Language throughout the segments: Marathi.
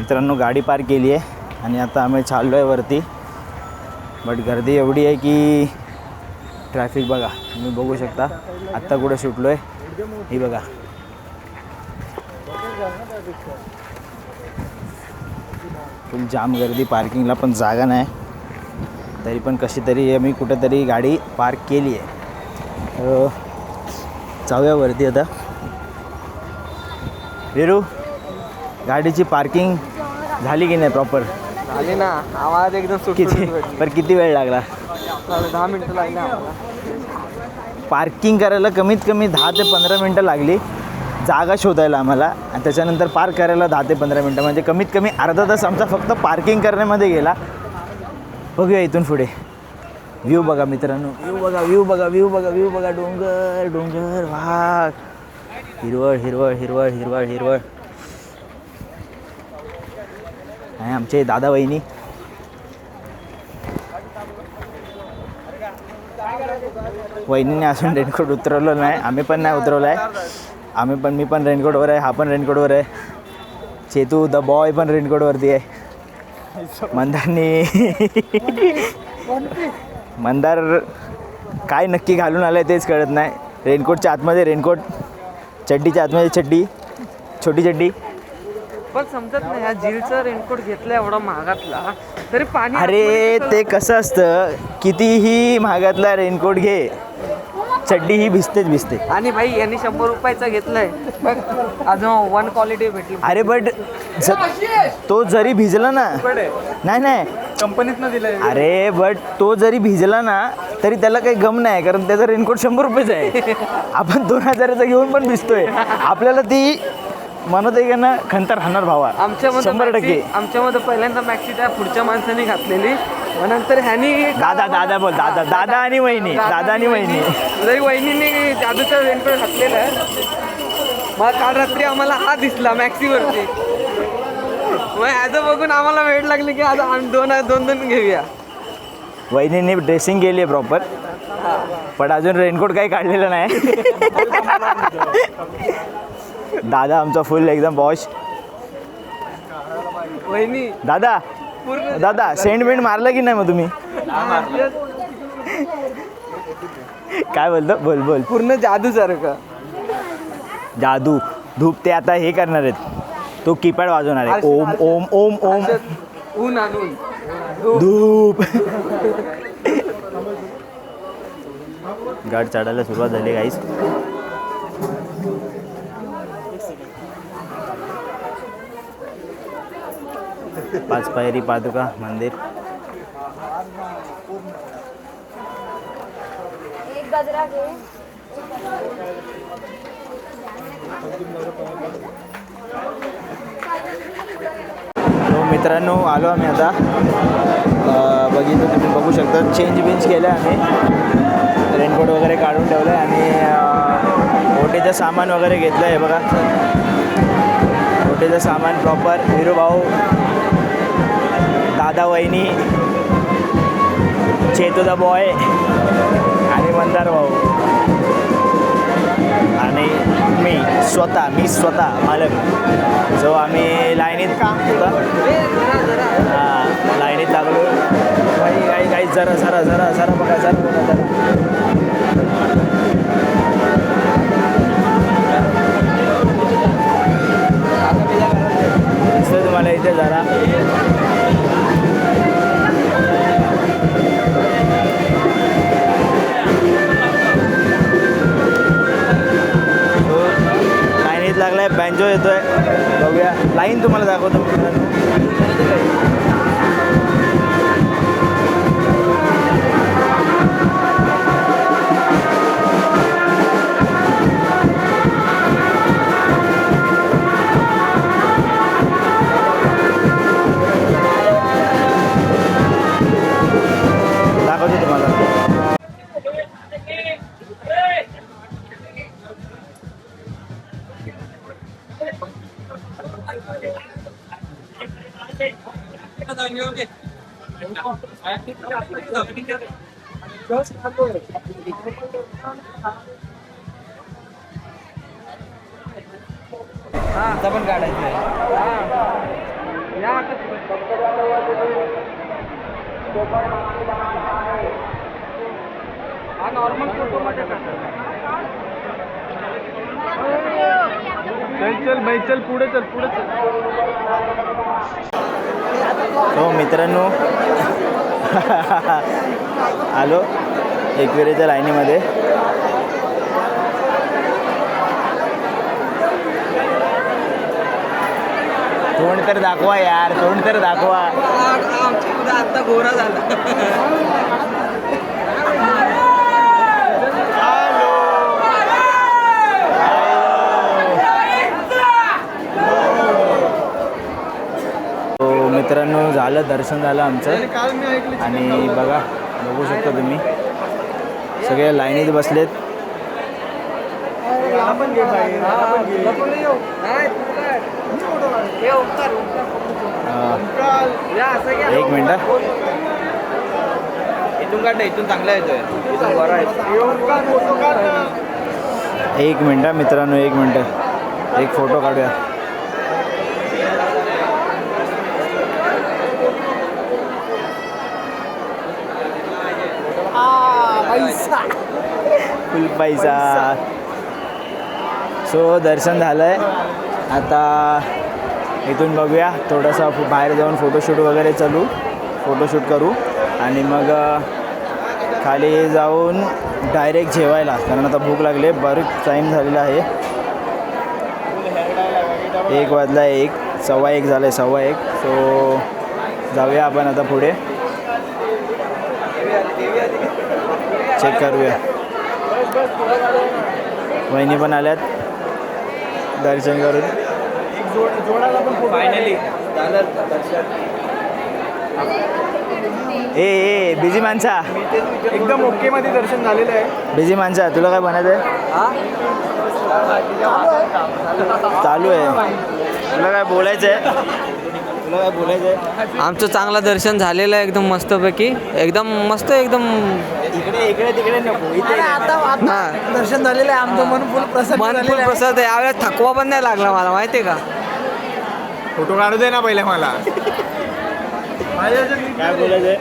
मित्रांनो गाडी पार्क केली आहे आणि आता आम्ही चाललो आहे वरती. बट गर्दी एवढी आहे की ट्रॅफिक बघा, तुम्ही बघू शकता. आत्ता कुठे सुटलो आहे ही बघा. फुल जाम गर्दी, पार्किंगला पण जागा नाही. तरी पण कशी तरी आम्ही कुठेतरी गाडी पार्क केली आहे. जाऊया वरती आता. वीरू, गाडीची पार्किंग झाली की नाही प्रॉपर? झाली ना. आवाज एकदम किती पर किती वेळ लागला? 10 मिनिटं लागली आम्हाला. पार्किंग करायला कमीत कमी 10 ते 15 मिनटं लागली जागा शोधायला आम्हाला. आणि त्याच्यानंतर पार्क करायला 10 ते 15 मिनटं, म्हणजे कमीत कमी अर्धा तास आमचा फक्त पार्किंग करण्यामध्ये गेला. बघूया इथून पुढे. व्ह्यू बघा मित्रांनो, व्ह्यू बघा, व्ह्यू बघा, व्ह्यू बघा, व्ह्यू बघा. डोंगर डोंगर, वाघ, हिरवळ हिरवळ हिरवळ हिरवळ हिरवळ. आणि आमचे दादा वहिनी. वहिनीने अजून रेनकोट उतरवलं नाही, आम्ही पण नाही उतरवलं आहे. मी पण रेनकोटवर आहे, हा पण रेनकोटवर आहे. चेतू द बॉय पण रेनकोटवरती आहे. मंदार काय नक्की घालून आलं आहे तेच कळत नाही. रेनकोटच्या आतमध्ये रेनकोट, चड्डीच्या आतमध्ये चड्डी, छोटी चड्डी. पण समजत नाही, ह्या झीलचं रेनकोट घेतलं एवढा महागातला तरी पाणी. अरे ते कसं असतं, कितीही महागातला रेनकोट घे, चड्डी ही भिजते. आणि भाई यांनी 100 रुपयाचा घेतलाय, अजून 1 क्वालिटी भेटली. अरे बट तो जरी भिजला ना, नाही कंपनीतनं दिलंय. अरे बट तो जरी भिजला ना तरी त्याला काही गम नाही, कारण त्याचा रेनकोट 100 रुपयाचा आहे. आपण 2000चा घेऊन पण भिजतोय. आपल्याला ती म्हणत आहे का ना, खंत राहणार भावा. 100%. आमच्यामध्ये पहिल्यांदा मॅक्सी त्या पुढच्या माणसाने घातलेली, मग नंतर ह्यानी दादा बोल, दादा आणि वहिनी. जरी वहिनीने जादूचा रेनकोट घातलेला आहे. मग काल रात्री आम्हाला हा दिसला मॅक्सीवरती, मग ह्याचं बघून आम्हाला वेळ लागली की आता आम्ही दोन घेऊया. वहिनीने ड्रेसिंग केली आहे प्रॉपर, पण अजून रेनकोट काही काढलेलं नाही. दादा आमचा फुल एकदम बॉश. वहिनी दादा सेंट मारलं की नाही मग तुम्ही? काय बोलतो? बोल. पूर्ण जादूसारखं. जादू धूप ते आता हे करणार आहेत, तो कीपॅड वाजवणार आहे. ओम ओम ओम ओम. ऊन आणून धूप. गड चढायला सुरुवात झाली गाईस. पाच पायरी पादुका मंदिर. तो मित्रांनो आलो आम्ही आता. बघितलं तुम्ही बघू शकता, चेंज केलं आम्ही. रेनकोट वगैरे काढून ठेवलं आहे आणि ओटेचं सामान वगैरे घेतलं आहे बघा. ओटेचं सामान प्रॉपर. वीरू भाऊ, दादा वहिनी, चेतू द बॉय आणि मंदार भाऊ आणि मी स्वतः मालक. जो आम्ही लाईनीत काम केलं, लाईनीत लागलो. काही जरा बघा, जरा दिसतं तुम्हाला इथे जरा. लाईनीत लागलाय, बँजो येतोय. बघूया लाईन तुम्हाला दाखवतो. आता पण काढायचं आहे. हा नॉर्मल फोटोमध्ये टाका. चल भाई चल पुढे चल पुढे चल. हो मित्रांनो आलो एकविरेच्या लाईनीमध्ये. तोंड तर दाखवा यार, तोंड तर दाखवा. आमच्या उद्या आता गोरा झाला. मित्रांनो झालं, दर्शन झालं आमचं. आणि बघू शकता तुम्ही सगळे लाईनीत बसलेत. एक मिनटं, इथून काढ, इथून चांगला येतोय, इथून बरा एक मिनटं मित्रांनो, एक मिनटं, एक फोटो काढूया. फुल पैसा. सो दर्शन झालं आहे. आता इथून बघूया थोडंसं बाहेर जाऊन फोटोशूट वगैरे फोटोशूट करू आणि मग खाली जाऊन डायरेक्ट जेवायला, कारण आता भूक लागली आहे. बरेच टाईम झालेला आहे. 1 वाजला, 1:15 झालं आहे, 1:15. सो जाऊया आपण आता पुढे, चेक करूया. वहिनी पण आल्यात दर्शन करून. फायनली ए बिझी माणसा, एकदम ओके मध्ये दर्शन झालेलं आहे. बिझी माणसा, तुला काय बनायचं आहे? चालू आहे. तुला काय बोलायचं आहे? आमचं चांगलं दर्शन झालेलं आहे, एकदम मस्तपैकी, एकदम मस्त, एकदम इकडे नको, इथे हां दर्शन झालेलं आहे आमचं. मन फुल प्रसाद आहे. यावेळेस थकवा पण नाही लागला मला, माहिती आहे का. फोटो काढू दे ना पहिले मला. काय बोलायचं आहे?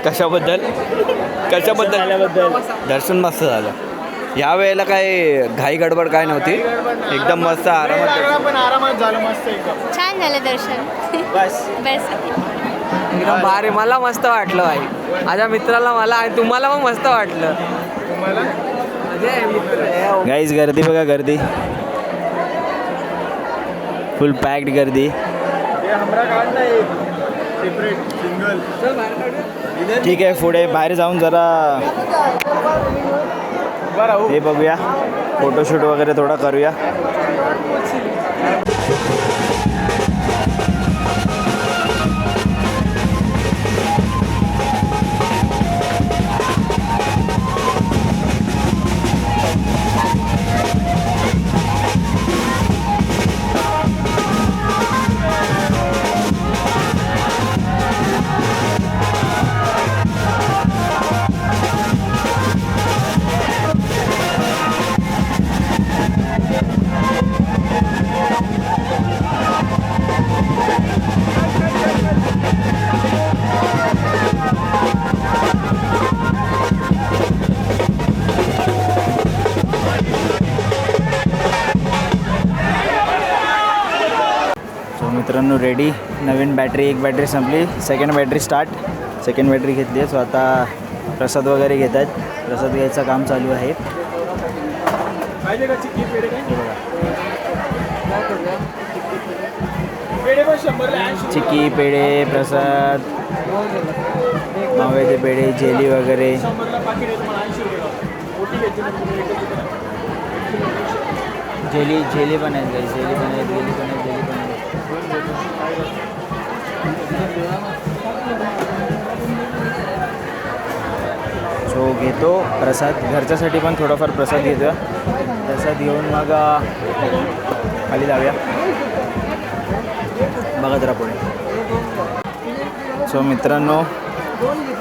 कशाबद्दल आल्याबद्दल. दर्शन मस्त झालं. यावेळेला काय घाई गडबड काय नव्हती, एकदम मस्त आरामात. पण आरामात झालं, मस्त एकदम छान झालं दर्शन. बस बस एकदम भारी. मला मस्त वाटलं भाई, माझ्या मित्राला, मला आणि तुम्हाला पण मस्त वाटलं. गाईज गर्दी बघा, गर्दी फुल पॅक्ड गर्दी. ठीक आहे, पुढे बाहेर जाऊन जरा हे बघूया, फोटोशूट वगैरे थोडा करूया. मित्रांनो रेडी. नवीन बॅटरी, एक बॅटरी संपली, second battery start. Second battery घेतली आहे. सो आता प्रसाद वगैरे घेत आहेत. प्रसाद घ्यायचं काम चालू आहे. चिक्की, पेढे, प्रसाद, माव्याचे पेढे, जेली वगैरे. जेली पण आहेत काही, जेली पण आहेत, जेली पण आहेत, जेली पण आहेत. सो घेतो प्रसाद, घरच्यासाठी पण थोडाफार प्रसाद घेतो. प्रसाद घेऊन मग खाली जाऊया. बघा जरा पुढे. सो मित्रांनो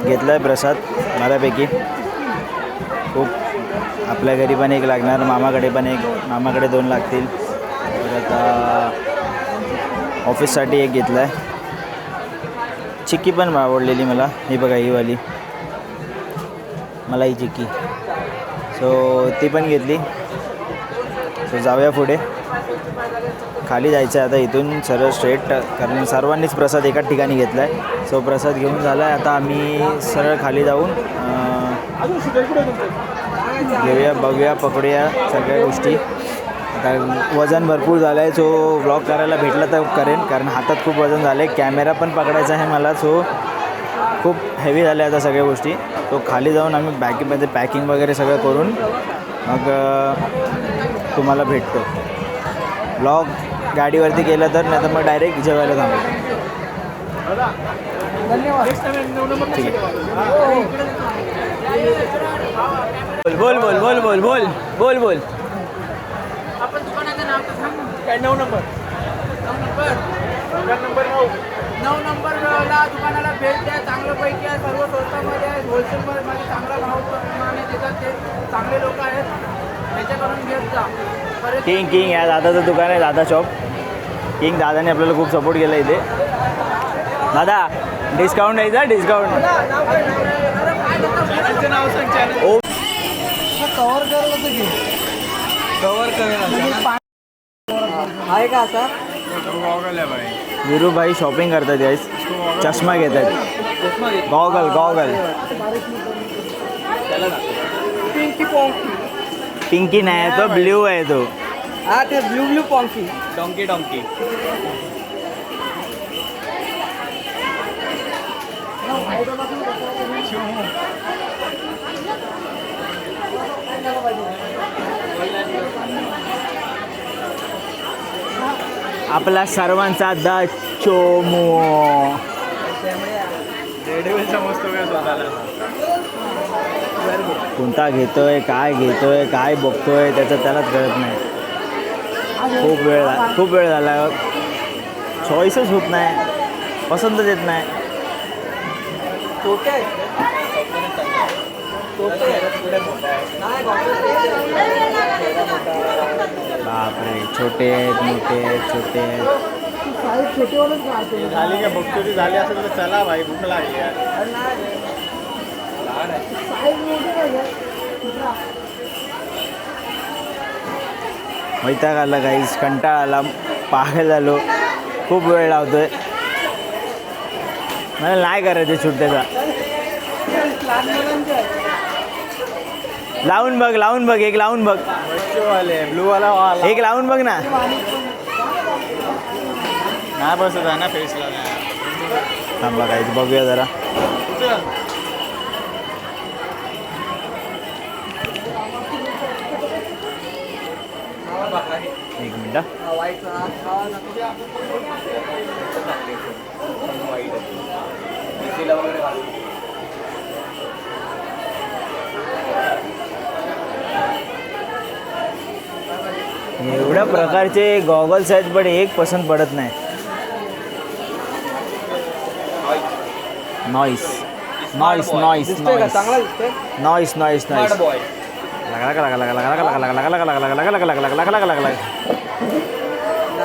घेतला आहे प्रसाद बऱ्यापैकी. खूप आपल्या घरी पण एक लागणार, मामाकडे पण एक, मामाकडे 2 लागतील. तर आता ऑफिससाठी एक घेतला आहे. चिक्की पण आवडलेली मला. ही बघा ही वाली मलाई चिक्की. सो ती पण घेतली. सो जाऊया पुढे. खाली जायचं आहे आता इथून सरळ स्ट्रेट, कारण सर्वांनीच प्रसाद एकाच ठिकाणी घेतला आहे. सो प्रसाद घेऊन झाला आहे. आता आम्ही सरळ खाली जाऊन घेऊया, बघूया, पकडूया सगळ्या गोष्टी. कारण वजन भरपूर झालं आहे. सो व्लॉग करायला भेटलं तर करेन, कारण हातात खूप वजन झालं आहे. कॅमेरा पण पकडायचा आहे मला. सो खूप हेवी झाल्या आता सगळ्या गोष्टी. तो खाली जाऊन आम्ही बॅगेमध्ये पॅकिंग वगैरे सगळं करून मग तुम्हाला भेटतो. व्लॉग गाडीवरती केलं तर, नाही तर मग डायरेक्ट जेवायला थांबतो. ठीक आहे. बोल बोल बोल बोल बोल बोल बोल. काय 9 नंबर 9 नंबरला दुकानाला भेट द्या. चांगल्यापैकी आहे, सर्व स्वस्तामध्ये आहे, होलसेलमध्ये चांगला भाव प्रमाणे देतात. ते चांगले लोक आहेत, त्याच्याकडून घेत जा. परत किंग या दादाचं दुकान आहे, दादा शॉप. किंग दादाने आपल्याला खूप सपोर्ट केला इथे. दादा डिस्काउंट द्यायचा, डिस्काउंट. नाव सांग चॅनल. ओ कव्हर करायला तर घे. कवर करेल आहे का आता? गॉगल आहे भाई. वीरूभाई शॉपिंग करतात यास. चष्मा घेत आहेत. Goggle goggle. Pinky ponky. Pinky नाही आहे तो, ब्ल्यू आहे तो. हा ते blue blue ponky. Donkey donkey. आपला सर्वांचा द चोमो. रेडिओचा मस्त वेळ स्वतःला. कोणता घेतोय, काय घेतोय, काय बघतोय, त्याचं त्यालाच कळत नाही. खूप वेळ झाला. चॉईसच होत नाही, पसंतच येत नाही. छोटे आहेत. बापरे, छोटे आहेत, मोठे आहेत, छोटे आहेत. झाली का बघतो ती झाली असेल तर चला भाई, भूक लागली यार. वैताग आला गाईस, कंटाळा आला, पागल झालो. खूप वेळ लावतोय. मला नाही करायचं सुट्ट्याचा. लावून बघ, लावून बघ, एक लावून बघ, वाले ब्लू वाला एक लावून बघ ना. नाही बसत आहे ना फेसला. थांबा गाईस, बघूया जरा. एक मिनिट. एवढ्या प्रकारचे गॉगल्स आहेत, पण एक पसंत पडत नाही. नॉईस नॉईस नॉईस दिसतोय का? चांगला दिसतोय. Noise noise noise. बॉय.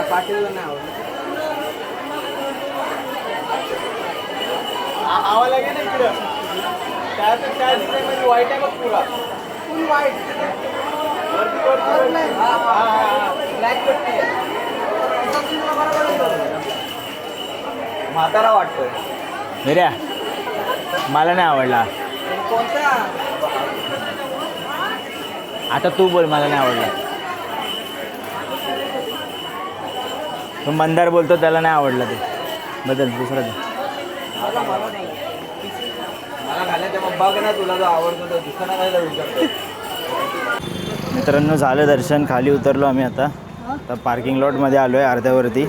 पाटीलला नाही आवडलं. आवा लागेल ना इकडं. त्या डिझाईनमध्ये व्हाईट आहे बघ पुरा. फुल वाईट. ब्लॅक पट्टी आहे. म्हातारा वाटतोय. मेऱ्या मला नाही आवडला. कोणता? आता तू बोल, मला नाही आवडला. तो मंदार बोलतो त्याला नाही आवडला. ते बदल दुसरा दे. मला घालायचं मग बघ ना, तुला जो आवडतो तो दुसरा घालायला विचारतो. मित्रांनो, झालं दर्शन. खाली उतरलो आम्ही. आता पार्किंग लॉटमध्ये आलो आहे अर्ध्यावरती.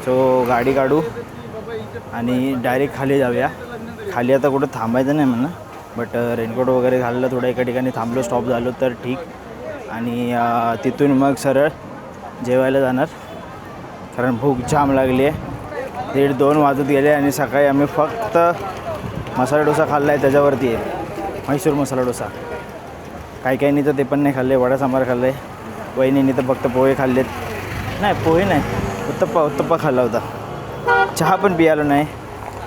सो गाडी काढू आणि डायरेक्ट खाली जाऊया. खाली आता कुठं थांबायचं नाही म्हणा, बट रेनकोट वगैरे घाललं, थोडं एका ठिकाणी थांबलो, स्टॉप झालो तर ठीक. आणि तिथून मग सरळ जेवायला जाणार, कारण भूक जाम लागली आहे. 1:30-2 वाजत गेले आणि सकाळी आम्ही फक्त मसाला डोसा खाल्ला आहे. त्याच्यावरती आहे म्हैसूर मसाला डोसा. काही काहींनी तर ते पण नाही खाल्ले. वडा सांबार खाल्लं आहे. वहिनींनी तर फक्त पोहे खाल्लेत. नाही पोहे नाही, उत्तप्पा खाल्ला होता. चहा पण पियालो नाही.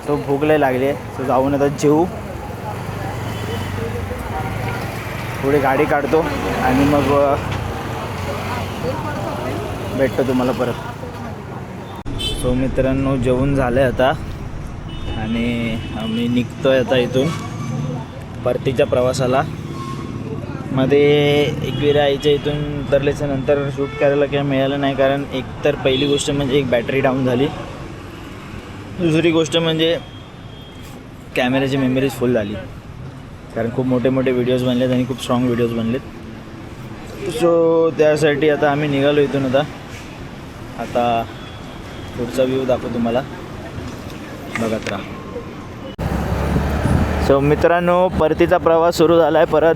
तो भूक लय लागली आहे. तो जाऊन आता जेवू, पुढे गाडी काढतो आणि मग भेटतो तुम्हाला परत. सो मित्रांनो, जेवून झालं आहे आता आणि आम्ही निघतो आहे आता इथून परतीच्या प्रवासाला. मध्ये एकविरा आईच्या इथून उतरल्याच्या नंतर शूट करायला काही मिळालं नाही, कारण एक तर पहिली गोष्ट म्हणजे एक बॅटरी डाऊन झाली, दुसरी गोष्ट म्हणजे कॅमेऱ्याची मेमरीज फुल झाली, कारण खूप मोठे मोठे व्हिडिओज बनलेत आणि खूप स्ट्रॉंग व्हिडिओज बनलेत. सो त्यासाठी आता आम्ही निघालो इथून. आता पुढचा व्ह्यू दाखवतो तुम्हाला, बघत राहा. सो मित्रांनो, परतीचा प्रवास सुरू झाला आहे परत.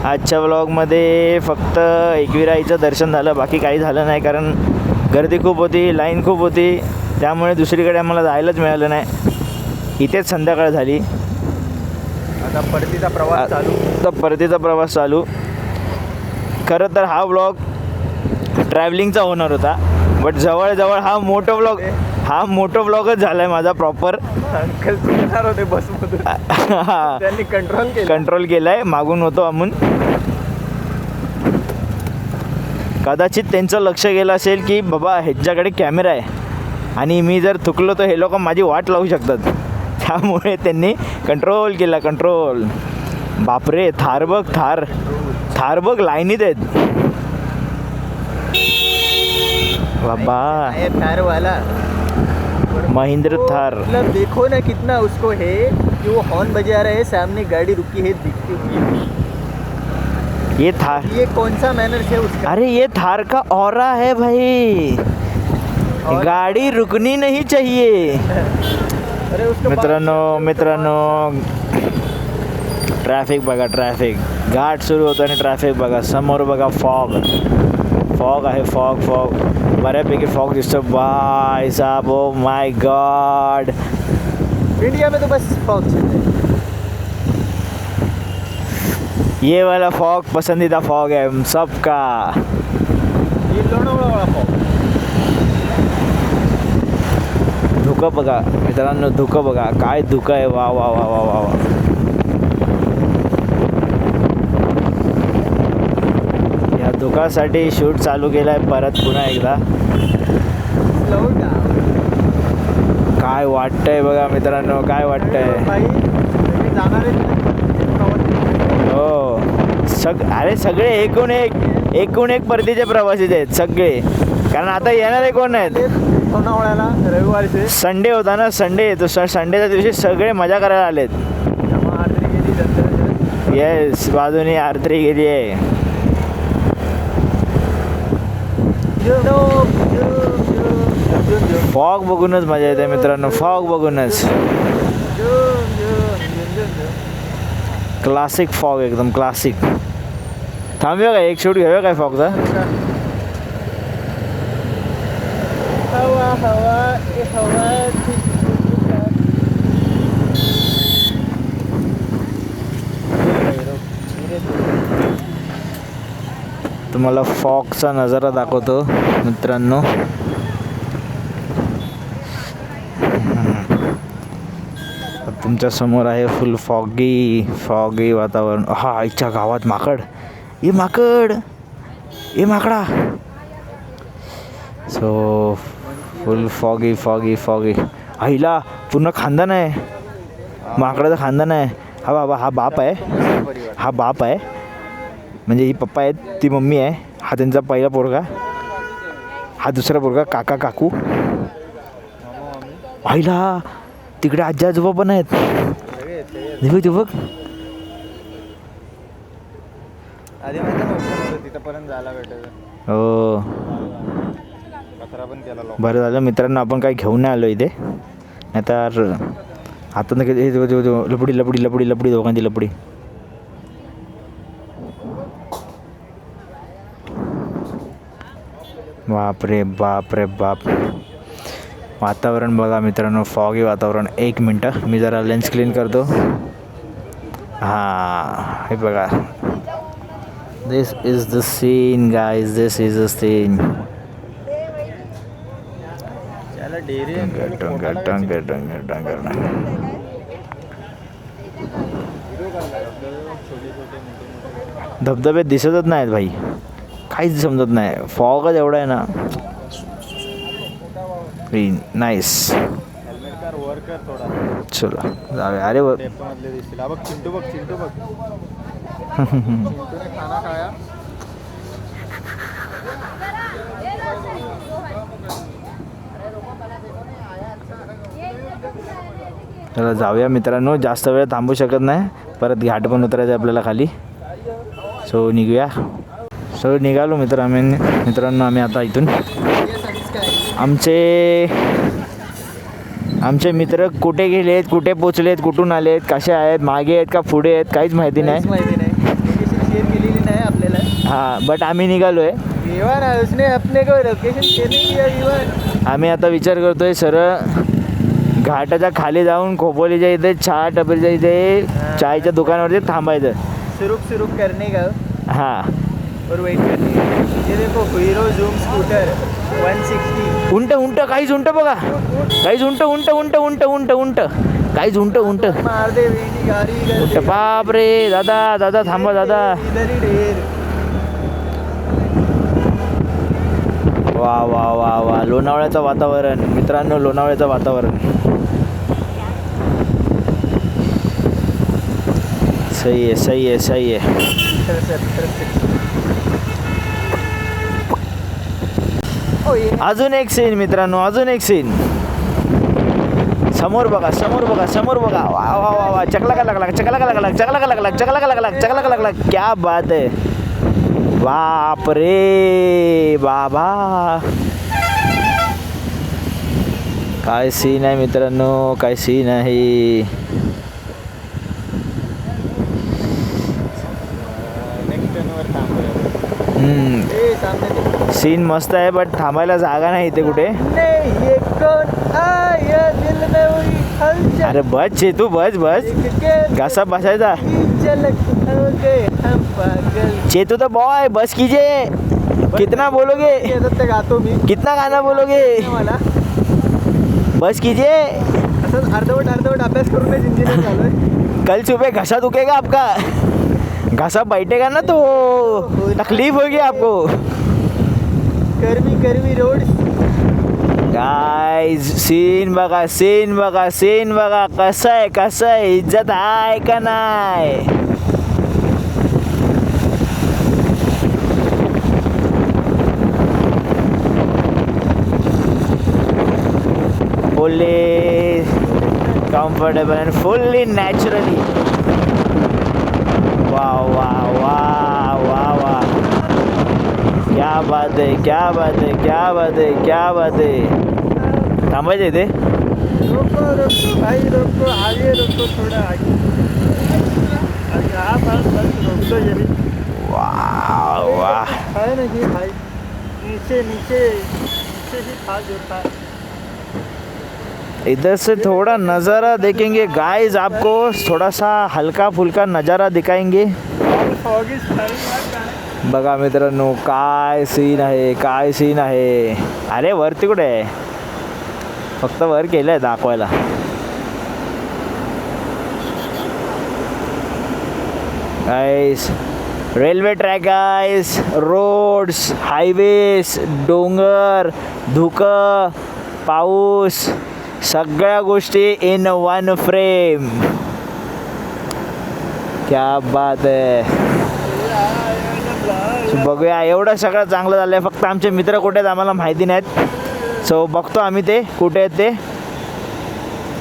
आजच्या व्लॉगमध्ये फक्त एकविराईचं दर्शन झालं, बाकी काही झालं नाही, कारण गर्दी खूप होती, लाईन खूप होती, त्यामुळे दुसरीकडे आम्हाला जायलाच मिळालं नाही. इथेच संध्याकाळ झाली. आता परतीचा प्रवास चालू. तर परतीचा प्रवास चालू. खरं तर हा व्लॉग ट्रॅव्हलिंगचा होणार होता, बट जवळजवळ हा मोठो व्लॉगच झाला आहे माझा प्रॉपर. अंकल चुकणार होते बसमधून, त्यांनी कंट्रोल केला आहे. मागून होतो आम्ही. कदाचित त्यांचं लक्ष गेलं असेल की बाबा ह्याच्याकडे कॅमेरा आहे आणि मी जर थुकलो तर हे लोक माझी वाट लावू शकतात, त्यामुळे त्यांनी कंट्रोल केला. कंट्रोल. बापरे, थार बघ लाईनीत आहेत बाबा. थार वाला महिंद्र थार. मतलब देखो ना कितना उसको है कि वो हॉर्न बजा रहा है, सामने गाड़ी रुकी है दिखती हुई. ये थार, ये कौन सा मैनर्स है उसका? अरे ये थार का ऑरा है भाई, गाड़ी रुकनी नहीं चाहिए. अरे उसको मित्रांनो ट्रॅफिक बघा, ट्रॅफिक. घाट सुरू होतो आणि ट्रॅफिक बघा. समोर बघा फॉग आहे. फॉग बऱ्यापैकी फॉग दिसतो. बाय साहब, ओ माय गॉड. इंडिया में तो बस फॉग चलता है. ये वाला फॉग पसंदीदा फॉग है हम सबका. ये लोणावळा वाला फॉग. धुकं बघा मित्रांनो, धुकं बघा, काय धुकं आहे. वा वा वा वा वा. या धुकासाठी शूट चालू केलं आहे परत पुन्हा एकदा. Slow down. काय वाटतंय बघा मित्रांनो, काय वाटतंय. भाई तुम्ही जाणार हो, अरे सगळे एकूण एक परतीचे प्रवासीच आहेत सगळे, कारण आता येणारे कोण आहेत. लोणावळ्याला रविवारचे संडे होता ना, संडेच्या दिवशी सगळे मजा करायला आलेत. आरती गेली नंतर. येस, बाजूने आरती गेली आहे. फॉग बघूनच मजा येते मित्रांनो, फॉग बघूनच. क्लासिक फॉग, एकदम क्लासिक. थांबूया काय, एक शूट घेऊया काय फॉगचा. तुम्हाला फॉगचा नजारा दाखवतो मित्रांनो. तुमच्या समोर आहे फुल फॉगी वातावरण. हा, आईच्या गावात माकड. ये माकडा. So full foggy. आईला पूर्ण खानदान आहे, माकडाचं खानदान आहे. हा बाबा, हा बाप आहे, म्हणजे ही पप्पा आहेत, ती मम्मी आहे, हा त्यांचा पहिला पोरगा, हा दुसरा पोरगा, काका काकू. आईला तिकडे आजी आजोबा पण आहेत. ते बघ. आधी माहिती नव्हतं तिथंपर्यंत जायला भेटायचं. हो, कचरा पण केला लोक. बरं झालं मित्रांनो, आपण काही घेऊन नाही आलो इथे, नाही तर आता लपडी दोघांची लपडी. बाप. वातावरण बघा मित्रांनो, फॉगी वातावरण. एक मिनटं, मी जरा लेन्स क्लीन करतो. हां, हे बघा. This is the scene guys, this is the scene. त्याला डेअरी धबधबे दिसतच नाहीत भाई, काहीच समजत नाही, फॉगच एवढा आहे ना. नाईस. हेल्मेट कार वर कर थोडा. चला जाऊया. अरे व टेम्पो मधले दिसतील. हा बघ चिंटू बघ, चिंटू बघ. चिंटूने खाना खाया. चला जाऊया मित्रांनो, जास्त वेळ थांबू शकत नाही, परत घाट पण उतरायचं आपल्याला खाली. सो निघूया. सो निघालो मित्रांनो आम्ही आता इथून. आमचे मित्र कुठे गेलेत, कुठे पोचलेत, कुठून आलेत, कसे आहेत, मागे आहेत का पुढे आहेत, काहीच माहिती नाही. लोकेशन शेअर केलेली नाही आपल्याला. हां, बट आम्ही निघालो आहे. इवन उसने अपने को लोकेशन शेअर नाही किया. इवन आम्ही आता विचार करतोय सरळ घाटाच्या खाली जाऊन खोपोलीच्या इथे चहा टपरीच्या इथे चायच्या दुकानावरती थांबायचं. सुरुक करने का हां, और वेट करने का. ये देखो हीरो झूम स्कूटर 160. उंट काहीच उंट बघा, काहीच उंट काहीच उंट मार दे वेणी गाडी उंट. बाप रे दादा थांबा दादा. इधर ही ढेर. वा वा वा वा, लोणावळ्याचं वातावरण मित्रांनो, लोणावळ्याचं वातावरण. सही आहे. अजून एक सीन मित्रांनो, अजून एक सीन. समोर बघा. वा वा वा वा, चकला का लागला. क्या बात आहे. बाप रे बाबा, काय सीन आहे मित्रांनो, काय सीन आहे. नेक्स्ट टर्नवर थांबूया. सीन मस्त आहे, बट थांबायला जागा नाही इथे कुठे. ये कौन आया दिल में हुई हलचल. अरे बस चेतू, बस घासा बसायचा. झलक हो गए हम पागल. चेतू तो बॉय, बस कीजिए. कितना बोलोगे, ते गातो मी. कितना गाना बोलोगे, मला बस कीजिए. असं अर्धवट अभ्यास करूनच इंजिनियर झालोय. कल सुबह घसा दुखेगा आपका, घसा बैठेगा ना तो तकलीफ होगी आपको. कर्मी रोड. गाइस सीन बघा, कसं आहे, इज्जत आहे का नाही. fully comfortable and fully naturally. वाह, क्या बात है. थांबायचं इथे. रोको भाई, रोको आगे, रोको थोड़ा आगे. बस रोको जरी. वाह है नहीं भाई, नीचे ही था जो था. इधर से थोड़ा नज़ारा देखेंगे गाइस, आपको थोड़ा सा हल्का फुल्का नज़ारा दिखाएंगे. बघा मित्रांनो, काय सीन आहे. अरे वरती कुठे आहे, फक्त वर केलं आहे दाखवायला. Guys railway track guys, roads, highways, डोंगर, धुकं, पाऊस, सगळ्या गोष्टी इन वन फ्रेम. क्या बात आहे. बघूया, एवढं सगळं चांगलं झालं आहे. फक्त आमचे मित्र कुठे आहेत आम्हाला माहिती नाहीत. सो बघतो आम्ही ते कुठे आहेत ते,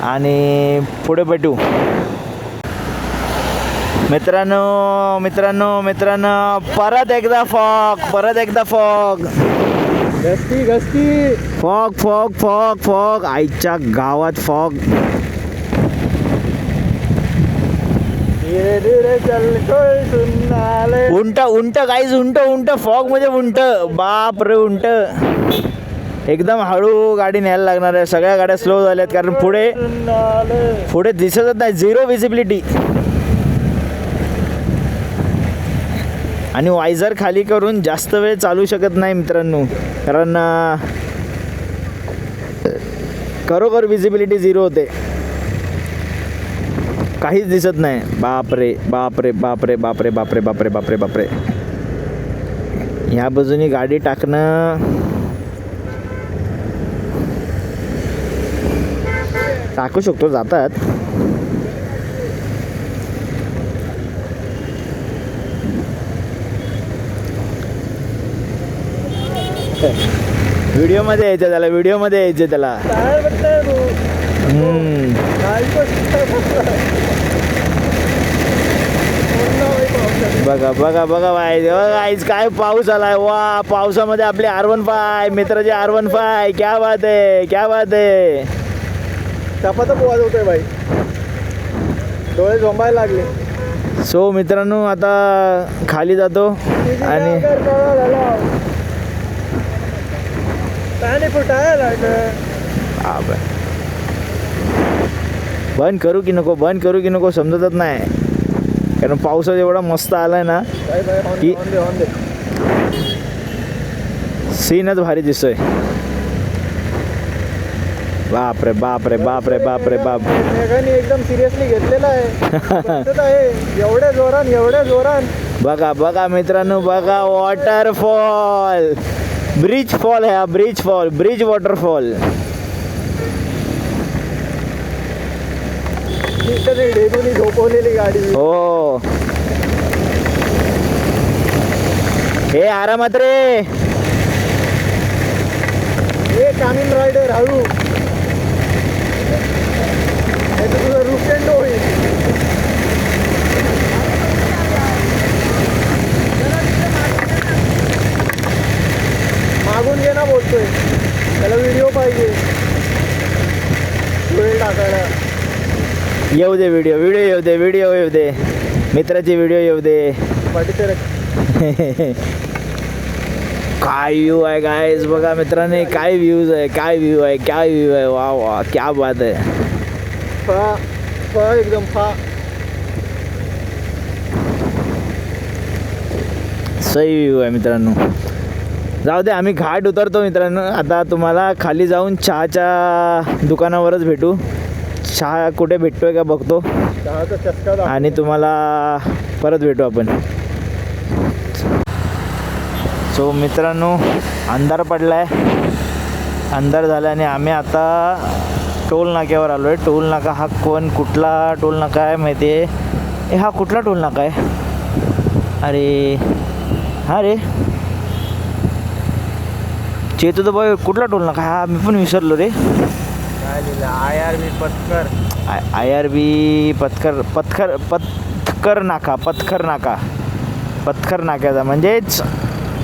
आणि पुढे भेटू. मित्रांनो परत एकदा फॉग. गस्ती. फॉग आईच्या गावात फॉग. धीरे चल कोई सुनाले. उंट गाईज, उंट फॉग मध्ये उंट. बाप रे, उंट. एकदम हळू गाडी न्यायला लागणार आहे. सगळ्या गाड्या स्लो झाल्यात, कारण पुढे दिसतच नाही, झिरो विजिबिलिटी. आणि वायझर खाली करून जास्त वेळ चालू शकत नाही मित्रांनो, कारण खरोखर विजिबिलिटी 0 होते, काहीच दिसत नाही. बापरे बापरे बापरे बापरे बापरे बापरे बापरे बापरे. ह्या बाजूनी गाडी टाकणं टाकू शकतो, जातात. व्हिडिओमध्ये यायचं त्याला, व्हिडिओमध्ये यायचं त्याला. बघा बघा बघा आईज काय पाऊस आलाय. वा, पावसामध्ये आपले R15 मित्राचे R15. क्या बात आहे, क्या बात आहे. चपातच वाजवतोय भाई, डोळे झोंबायला लागले. सो मित्रांनो आता खाली जातो आणि बंद करू की नको, बंद करू की नको समजतच नाही. कारण पावसात एवढा मस्त आलाय ना की सीनच भारी दिसतोय. बापरे बापरे बापरे बापरे बाप. मेघाने एकदम सिरियसली घेतलेला आहे. एवढ्या जोरान. बघा बघा मित्रांनो, बघा वॉटरफॉल. ब्रिज फॉल आहे हा, ब्रिज फॉल, ब्रिज वॉटरफॉल. ढेकून झोपवलेली गाडी. हो, हे आरामात रे. हे कामिंग रायडर हळू, तुझं रुकेंड होईल. मागून घे ना बोलतोय, त्याला व्हिडिओ पाहिजे वेळ टाकायला. येऊ दे व्हिडिओ, व्हिडिओ येऊ दे, व्हिडिओ येऊ दे, मित्राची व्हिडिओ येऊ दे. काय व्ह्यू आहे गाईज, बघा मित्रांनो काय व्ह्यूज आहे, काय व्ह्यू आहे, काय व्ह्यू आहे. वा वा, क्या बात आहे. एकदम सही व्ह्यू आहे मित्रांनो. जाऊ दे, आम्ही घाट उतरतो मित्रांनो. आता तुम्हाला खाली जाऊन चहाच्या दुकानावरच भेटू. चहा कुठे भेटतोय का बघतो आणि तुम्हाला परत भेटू आपण. सो मित्रांनो, अंधार पडलाय, अंधार झाला आणि आम्ही आता टोल नाक्यावर आलो आहे. टोल नाका हा कुठला टोल नाका आहे माहिती आहे? हा कुठला टोल नाका आहे? अरे हा रे, चेतू तर बघ कुठला टोल नाका हा, मी पण विसरलो रे. IRB पत्कर, IRB पत्कर नाका, पत्कर नाक्याचा म्हणजेच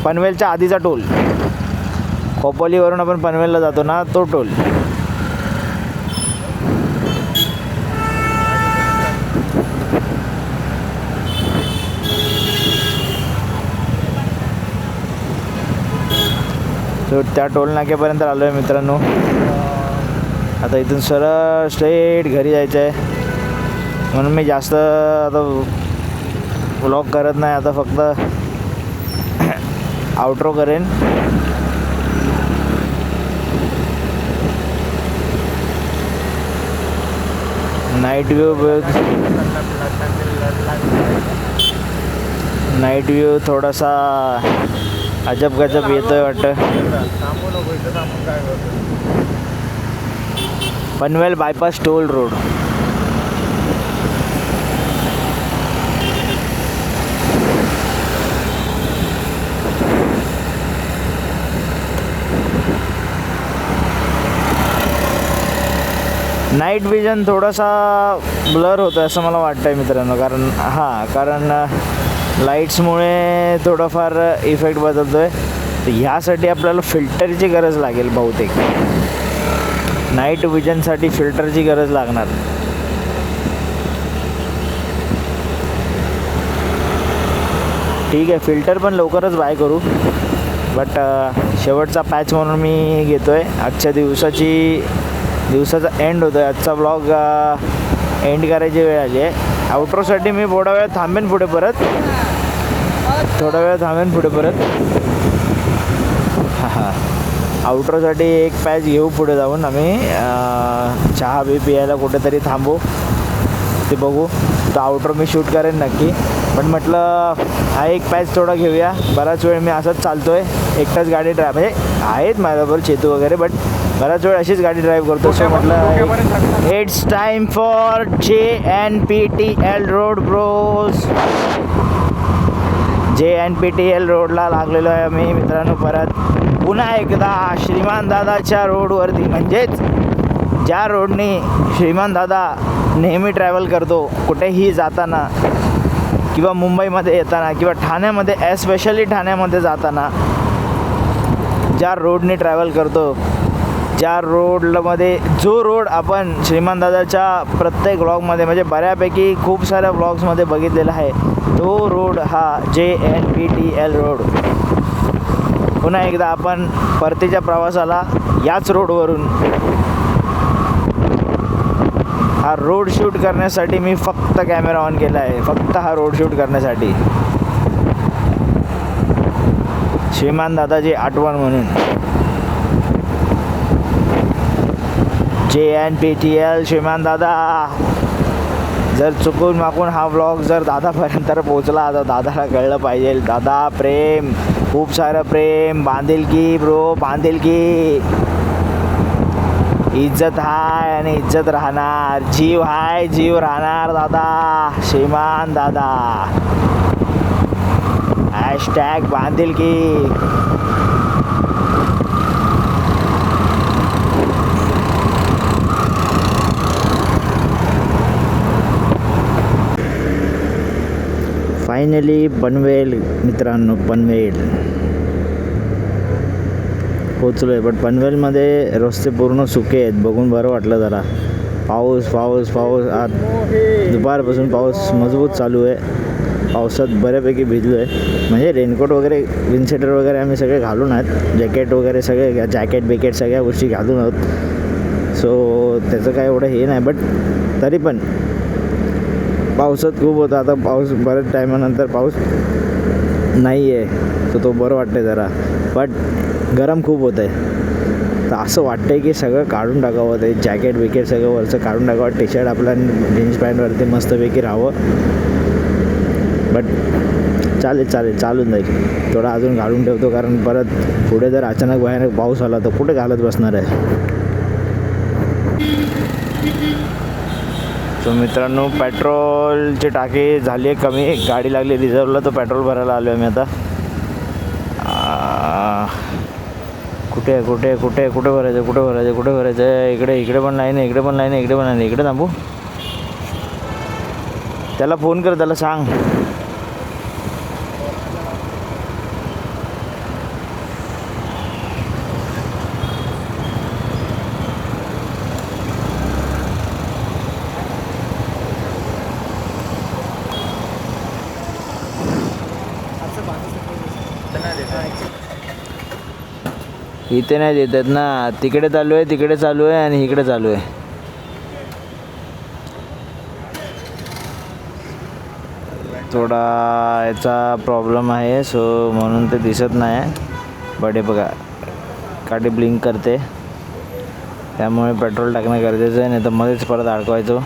पनवेलच्या आधीचा टोल. खोपोलीवरून आपण पनवेलला जातो ना, तो टोल. तो त्या टोल नाक्यापर्यंत आलो आहे मित्रांनो. आता इथून सरळ स्ट्रेट घरी जायचं आहे, म्हणून मी जास्त आता व्लॉग करत नाही. आता फक्त आउट्रो करेन. नाईट व्ह्यू थोडासा अजब गजब येतोय वाटतं. Panvel bypass toll road. Night vision थोडासा ब्लर होतो असं मला वाटतं आहे मित्रांनो. कारण लाईट्समुळे थोडंफार इफेक्ट बदलतो आहे. तर ह्यासाठी आपल्याला फिल्टरची गरज लागेल बहुतेक. नाईट विजनसाठी फिल्टरची गरज लागणार. ठीक आहे, फिल्टर पण लवकरच बाय करू. बट शेवटचा पॅच म्हणून मी घेतो आहे. आजच्या दिवसाचा एंड होतो आहे. आजचा ब्लॉग एंड करायची वेळ आली आहे. आउट्रोसाठी मी थोडा वेळ थांबेन पुढे परत. हां आउटरोसाठी एक पॅच घेऊ पुढे जाऊन आम्ही चहा बी प्यायला कुठेतरी थांबू, ते बघू. तर आउटरो मी शूट करेन नक्की, पण म्हटलं हा एक पॅच थोडा घेऊया. बराच वेळ मी असंच चालतो आहे, एकटाच गाडी म्हणजे आहेत माझ्याबरोबर चेतू वगैरे, बट बराच वेळ अशीच गाडी ड्राईव्ह करतो. सो म्हटलं it's time for JNPTL road Bros. JNPTL रोडला लागलेलो आहे आम्ही मित्रांनो. परत पुन्हा एकदा श्रीमान दादाच्या रोडवरती, म्हणजेच ज्या रोडने श्रीमान दादा नेहमी ट्रॅव्हल करतो कुठेही जाताना, किंवा मुंबईमध्ये येताना, किंवा ठाण्यामध्ये, एस्पेशली ठाण्यामध्ये जाताना ज्या रोडने ट्रॅव्हल करतो, ज्या रोडमध्ये जो रोड आपण श्रीमान दादाच्या प्रत्येक व्लॉगमध्ये म्हणजे बऱ्यापैकी खूप साऱ्या व्लॉग्समध्ये बघितलेला आहे, तो रोड हा JNPTL रोड. पुन्हा एकदा आपण परतीच्या प्रवासाला याच रोडवरून हा रोड शूट करण्यासाठी मी फक्त कॅमेरा ऑन केला आहे, फक्त हा रोड शूट करण्यासाठी, श्रीमान दादाची आठवण म्हणून. JNPTL श्रीमान दादा. जर चुकून माकून हा व्लॉग जर दादापर्यंत पोचला तर दादाला कळलं पाहिजे. दादा प्रेम, खूप सारं प्रेम, बांधिलकी ब्रो, बांधिलकी. इज्जत हाय आणि इज्जत राहणार, जीव हाय जीव राहणार दादा, श्रीमान दादा. # बांधिलकी. फायनली पनवेल मित्रांनो, पनवेल पोचलो आहे. बट पनवेलमध्ये रस्ते पूर्ण सुके आहेत, बघून बरं वाटलं जरा. पाऊस पाऊस पाऊस आज दुपारपासून पाऊस मजबूत चालू आहे. पावसात बऱ्यापैकी भिजलो आहे, म्हणजे रेनकोट वगैरे, विंडशीटर वगैरे आम्ही सगळे घालून आहेत, जॅकेट वगैरे सगळे, जॅकेट बिकेट सगळ्या गोष्टी घालून आहोत. सो त्याचं काय एवढं हे नाही, बट तरी पण पावसात खूप होता. आता पाऊस बऱ्याच टायमानंतर पाऊस नाही आहे, तर तो बरं वाटतं आहे जरा. बट गरम खूप होतं आहे, तर असं वाटतं आहे की सगळं काढून टाकावं, ते जॅकेट बिकेट सगळं वरचं काढून टाकावं, टी शर्ट आपल्या जीन्स पॅन्टवरती मस्तपैकी राहावं. बट चालेल चालेल, चालून जाईल. थोडा अजून घालून ठेवतो, कारण परत पुढे जर अचानक भयानक पाऊस आला तर कुठे घालत बसणार आहे. सो मित्रांनो, पेट्रोलची टाकी झाली आहे कमी, गाडी लागली रिझर्वला, तर पेट्रोल भरायला आलो आहे मी आता. कुठे कुठे कुठे कुठे भरायचं, कुठे भरायचं, कुठे भरायचं आहे. इकडे पण लाईन आहे, इकडे पण लाईन आहे, इकडे पण लाईन आहे. इकडे थांबू, त्याला फोन कर, त्याला सांग. इथे नाही देतात ना, तिकडे चालू आहे, तिकडे चालू आहे आणि इकडे चालू आहे. थोडा याचा प्रॉब्लेम आहे, सो म्हणून ते दिसत नाही. बट हे बघा, गाडी ब्लिंक करते, त्यामुळे पेट्रोल टाकणं गरजेचं आहे, नाही तर मध्येच परत अडकवायचो.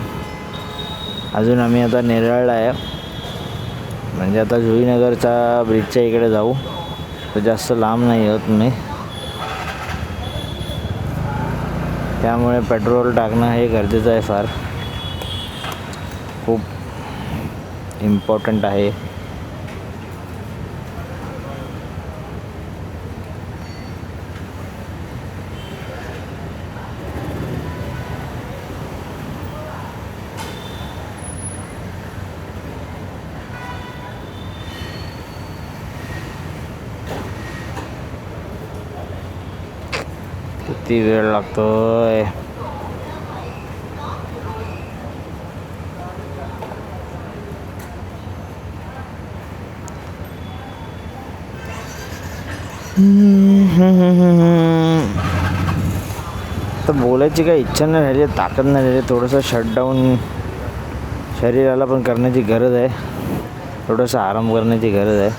अजून आम्ही आता नेरळला आहे, म्हणजे आता जुईनगरच्या ब्रिजच्या इकडे जाऊ, तर जास्त लांब नाही होत मी. त्यामुळे पेट्रोल टाकणं हे गरजेचं आहे, फार खूप इम्पॉर्टंट आहे. किती वेळ लागतोय. तर बोलायची काही इच्छा नाही राहिली, ताकद नाही राहिली. थोडंसं शटडाऊन शरीराला पण करण्याची गरज आहे, थोडंसं आराम करण्याची गरज आहे.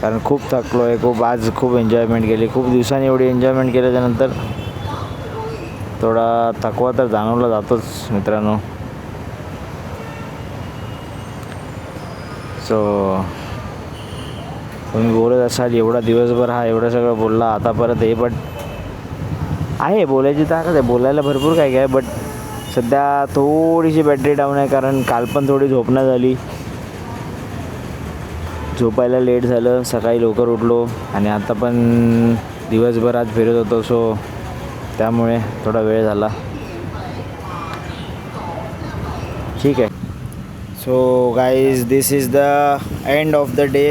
कारण खूप थकलो आहे, आज खूप एन्जॉयमेंट केली. खूप दिवसांनी एवढी एन्जॉयमेंट केल्याच्यानंतर थोडा थकवा तर जाणवला जातोच मित्रांनो. सो तुम्ही बोलत असाल एवढा दिवसभर हा एवढं सगळं बोलला, आता परत हे, बट आहे बोलायची ताकद आहे, बोलायला भरपूर काय काय. बट सध्या थोडीशी बॅटरी डाऊन आहे, कारण काल पण थोडी झोपणं झाली, झोपायला लेट झालं, सकाळी लवकर उठलो आणि आता पण दिवसभर आज फिरत होतो. सो त्यामुळे थोडा वेळ झाला. ठीक आहे. So guys, this is the end of the day.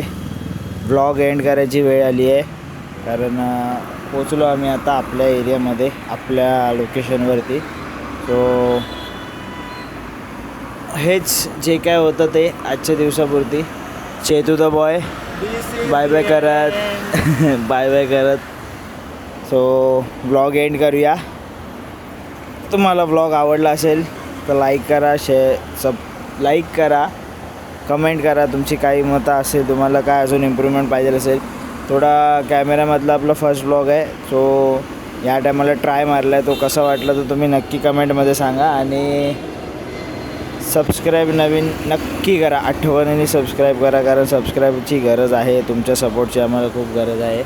Blog end करायची वेळ आली आहे, कारण पोचलो आम्ही आता आपल्या एरियामध्ये, आपल्या लोकेशनवरती. सो हेच जे काय होतं ते आजच्या दिवसापुरती. Chetu the boy bye bye करत बाय बाय करत. सो ब्लॉग एंड करूया. तुम्हाला ब्लॉग आवडला असेल तर लाईक करा, लाईक करा, कमेंट करा. तुमची काही मतं असेल, तुम्हाला काय अजून इम्प्रूव्हमेंट पाहिजे असेल. थोडा कॅमेरामधला आपला फर्स्ट ब्लॉग आहे, सो या टायमाला ट्राय मारला आहे. तो कसा वाटला तर तुम्ही नक्की कमेंटमध्ये सांगा. आणि सबस्क्राईब नवीन नक्की करा, आठवणीने सबस्क्राईब करा, कारण सबस्क्राईबची गरज आहे. तुमच्या सपोर्टची आम्हाला खूप गरज आहे.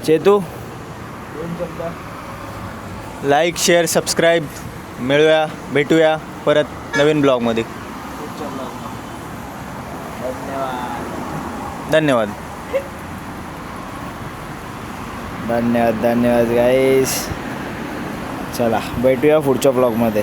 Chetu, like, share, subscribe. भेटूया परत नवीन ब्लॉगमध्ये. धन्यवाद. धन्यवाद गाईस. चला भेटूया पुढच्या ब्लॉगमध्ये.